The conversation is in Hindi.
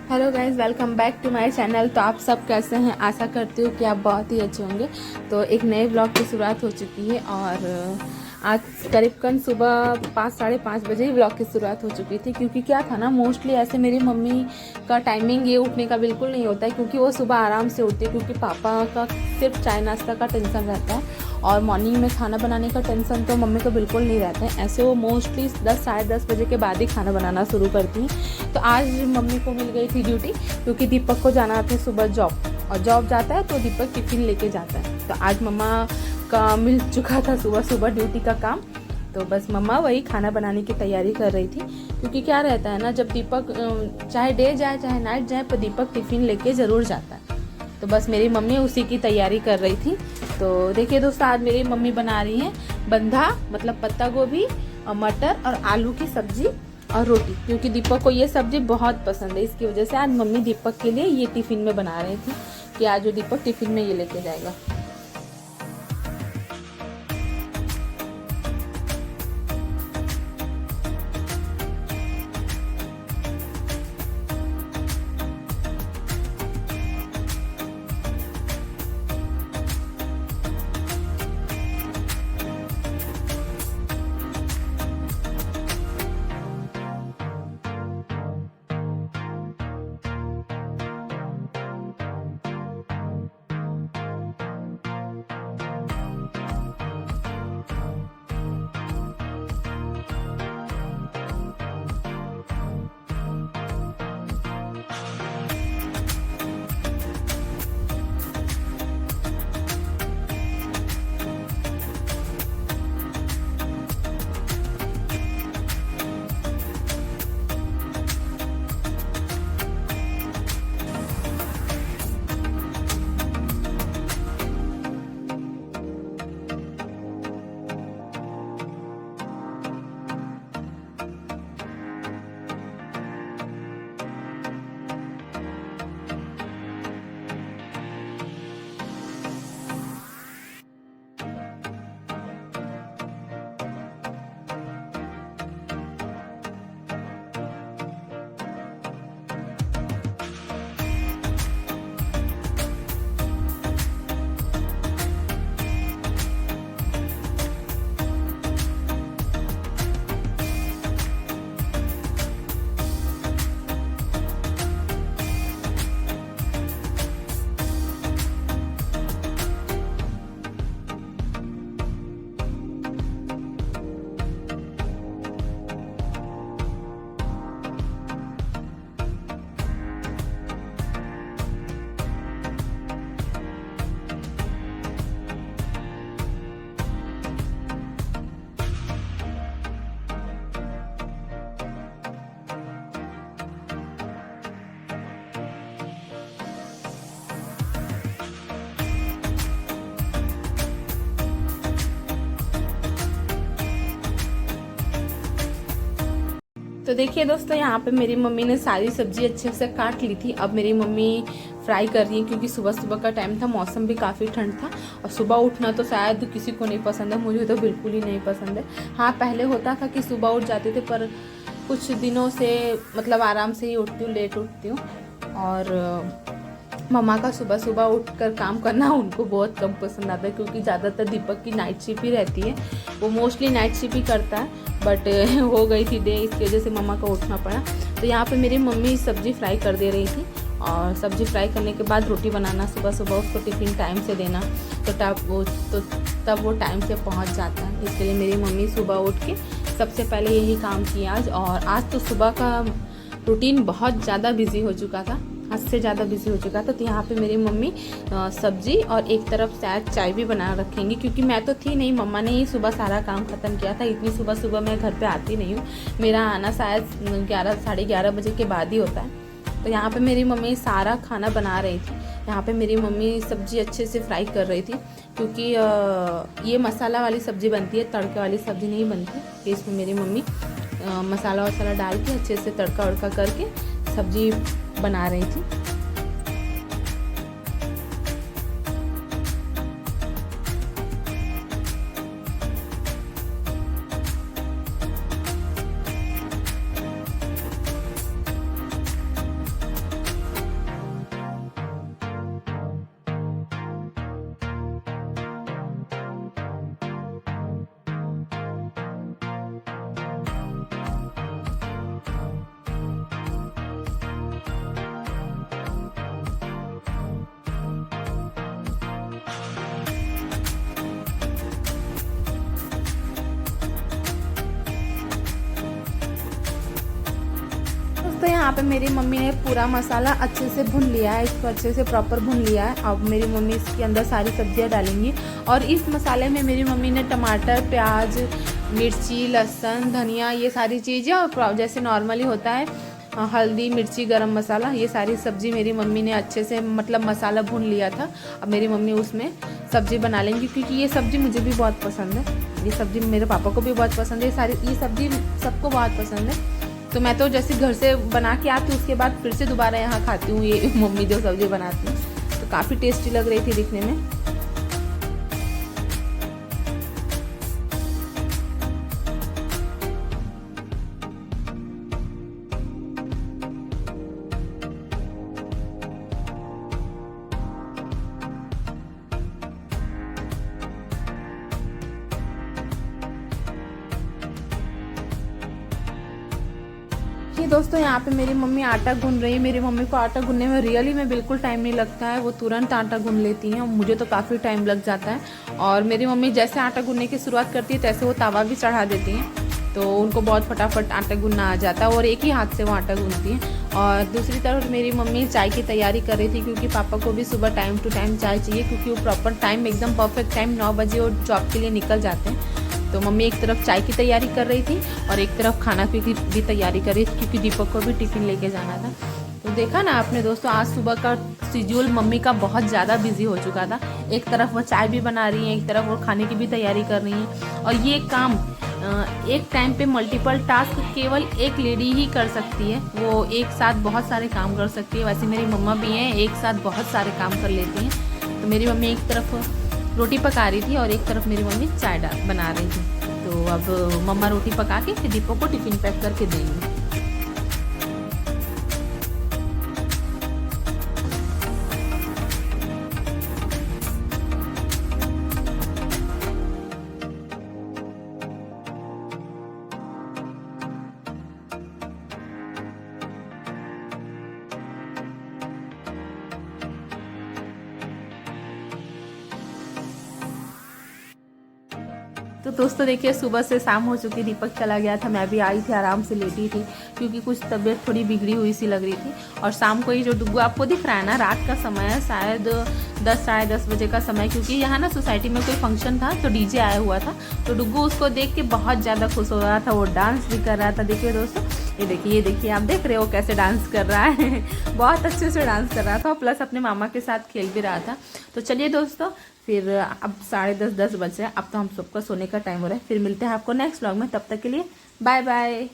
Hello guys, welcome back to my channel. तो आप सब कैसे हैं? आशा करती हूँ कि आप बहुत ही अच्छे होंगे। तो एक नए ब्लॉग की शुरुआत हो चुकी है और आज करीबन सुबह 5 साढ़े 5 बजे ही ब्लॉग की शुरुआत हो चुकी थी। क्योंकि क्या था ना, मोस्टली ऐसे मेरी मम्मी का टाइमिंग ये उठने का बिल्कुल नहीं होता है, क्योंकि वो सुबह आराम से उठती है। क्योंकि पापा का सिर्फ चाय नाश्ता का टेंशन रहता है और मॉर्निंग में खाना बनाने का टेंशन तो मम्मी को बिल्कुल नहीं रहता है। ऐसे वो मोस्टली 10 साढ़े 10 बजे के बाद ही खाना बनाना शुरू करती हैं। तो आज मम्मी को मिल गई थी ड्यूटी, क्योंकि दीपक को जाना था सुबह जॉब, और जॉब जाता है तो दीपक टिफिन लेके जाता है। तो आज मम्मा का मिल चुका था सुबह सुबह ड्यूटी का काम। तो बस मम्मा वही खाना बनाने की तैयारी कर रही थी। क्योंकि क्या रहता है ना, जब दीपक चाहे डे जाए चाहे नाइट जाए, पर दीपक टिफिन लेके ज़रूर जाता है। तो बस मेरी मम्मी उसी की तैयारी कर रही थी। तो देखिए दोस्तों, आज मेरी मम्मी बना रही हैं बंधा मतलब पत्ता गोभी और मटर और आलू की सब्जी और रोटी। क्योंकि दीपक को ये सब्जी बहुत पसंद है, इसकी वजह से आज मम्मी दीपक के लिए ये टिफ़िन में बना रही थी कि आज वो दीपक टिफ़िन में ये लेके जाएगा। तो देखिए दोस्तों, यहाँ पे मेरी मम्मी ने सारी सब्जी अच्छे से काट ली थी। अब मेरी मम्मी फ्राई कर रही है, क्योंकि सुबह सुबह का टाइम था, मौसम भी काफ़ी ठंड था और सुबह उठना तो शायद किसी को नहीं पसंद है, मुझे तो बिल्कुल ही नहीं पसंद है। हाँ, पहले होता था कि सुबह उठ जाते थे, पर कुछ दिनों से मतलब आराम से ही उठती हूँ, लेट उठती हूँ। और मम्मा का सुबह सुबह उठकर काम करना उनको बहुत कम पसंद आता है, क्योंकि ज़्यादातर दीपक की नाइट शिफ्ट ही रहती है। वो मोस्टली नाइट शिफ्ट ही करता है, बट हो गई थी डे, इसकी वजह से मम्मा को उठना पड़ा। तो यहाँ पे मेरी मम्मी सब्ज़ी फ्राई कर दे रही थी, और सब्ज़ी फ्राई करने के बाद रोटी बनाना, सुबह सुबह उसको टिफ़िन टाइम से देना, तो तब वो टाइम से पहुँच जाता है। इसके लिए मेरी मम्मी सुबह उठ के सबसे पहले यही काम किया आज। और आज तो सुबह का रूटीन बहुत ज़्यादा बिजी हो चुका था, हद से ज़्यादा बिजी हो चुका था। तो यहाँ पे मेरी मम्मी सब्जी और एक तरफ शायद चाय भी बना रखेंगी, क्योंकि मैं तो थी नहीं, मम्मा ने ही सुबह सारा काम ख़त्म किया था। इतनी सुबह सुबह मैं घर पे आती नहीं हूँ, मेरा आना शायद 11 साढ़े 11 बजे के बाद ही होता है। तो यहाँ पे मेरी मम्मी सारा खाना बना रही थी। यहाँ पे मेरी मम्मी सब्ज़ी अच्छे से फ्राई कर रही थी, क्योंकि ये मसाला वाली सब्ज़ी बनती है, तड़के वाली सब्ज़ी नहीं बनती। कि इसमें मेरी मम्मी मसाला वसाला डाल के अच्छे से तड़का वड़का करके सब्ज़ी बना रही थी। दोस्तों यहाँ पे मेरी मम्मी ने पूरा मसाला अच्छे से भून लिया है, इसको अच्छे से प्रॉपर भून लिया है। अब मेरी मम्मी इसके अंदर सारी सब्जियाँ डालेंगी और इस मसाले में मेरी मम्मी ने टमाटर, प्याज, मिर्ची, लहसुन, धनिया, ये सारी चीज़ें और जैसे नॉर्मली होता है हल्दी, मिर्ची, गरम मसाला, ये सारी सब्ज़ी मेरी मम्मी ने अच्छे से मतलब मसाला भून लिया था। अब मेरी मम्मी उसमें सब्ज़ी बना लेंगी क्योंकि ये सब्ज़ी मुझे भी बहुत पसंद है। ये सब्ज़ी मेरे पापा को भी बहुत पसंद है, ये सब्ज़ी सबको बहुत पसंद है। तो मैं तो जैसे घर से बना के आती हूँ उसके बाद फिर से दोबारा यहाँ खाती हूँ ये मम्मी जो सब्ज़ी बनाती है। तो काफ़ी टेस्टी लग रही थी दिखने में। ये दोस्तों यहाँ पे मेरी मम्मी आटा गूंद रही है। मेरी मम्मी को आटा गूंदने में रियली में बिल्कुल टाइम नहीं लगता है, वो तुरंत आटा गूंद लेती हैं। मुझे तो काफ़ी टाइम लग जाता है। और मेरी मम्मी जैसे आटा गूंदने की शुरुआत करती है तैसे वो तवा भी चढ़ा देती हैं, तो उनको बहुत फटाफट आटा गूंदना आ जाता है और एक ही हाथ से वो आटा गूंदती हैं। और दूसरी तरफ मेरी मम्मी चाय की तैयारी कर रही थी क्योंकि पापा को भी सुबह टाइम टू टाइम चाय चाहिए, क्योंकि वो प्रॉपर टाइम एकदम परफेक्ट टाइम 9 बजे वो जॉब के लिए निकल जाते हैं। तो मम्मी एक तरफ चाय की तैयारी कर रही थी और एक तरफ खाना की भी तैयारी कर रही थी क्योंकि दीपक को भी टिफ़िन लेके जाना था। तो देखा ना आपने दोस्तों, आज सुबह का शेड्यूल मम्मी का बहुत ज़्यादा बिजी हो चुका था। एक तरफ वो चाय भी बना रही हैं, एक तरफ वो खाने की भी तैयारी कर रही हैं। और ये काम एक टाइम पे मल्टीपल टास्क केवल एक लेडी ही कर सकती है, वो एक साथ बहुत सारे काम कर सकती है। वैसे मेरी मम्मा भी हैं, एक साथ बहुत सारे काम कर लेती हैं। तो मेरी मम्मी एक तरफ रोटी पका रही थी और एक तरफ मेरी मम्मी चाय बना रही थी। तो अब मम्मा रोटी पका के फिर दीपक को टिफ़िन पैक करके देंगी। तो दोस्तों देखिए, सुबह से शाम हो चुकी, दीपक चला गया था, मैं भी आई थी, आराम से लेटी थी क्योंकि कुछ तबीयत थोड़ी बिगड़ी हुई सी लग रही थी। और शाम को ये जो डुग्गू आपको दिख रहा है ना, रात का समय है, शायद 10 साढ़े 10 बजे का समय, क्योंकि यहाँ ना सोसाइटी में कोई फंक्शन था तो डीजे आया हुआ था। तो डुग्गू उसको देख के बहुत ज़्यादा खुश हो रहा था, वो डांस भी कर रहा था। देखिए दोस्तों, ये देखिए आप देख रहे हो कैसे डांस कर रहा है बहुत अच्छे से डांस कर रहा था, प्लस अपने मामा के साथ खेल भी रहा था। तो चलिए दोस्तों, फिर अब 10:30 बज रहे हैं, अब तो हम सबका सोने का टाइम हो रहा है। फिर मिलते हैं आपको नेक्स्ट व्लॉग में, तब तक के लिए बाय बाय।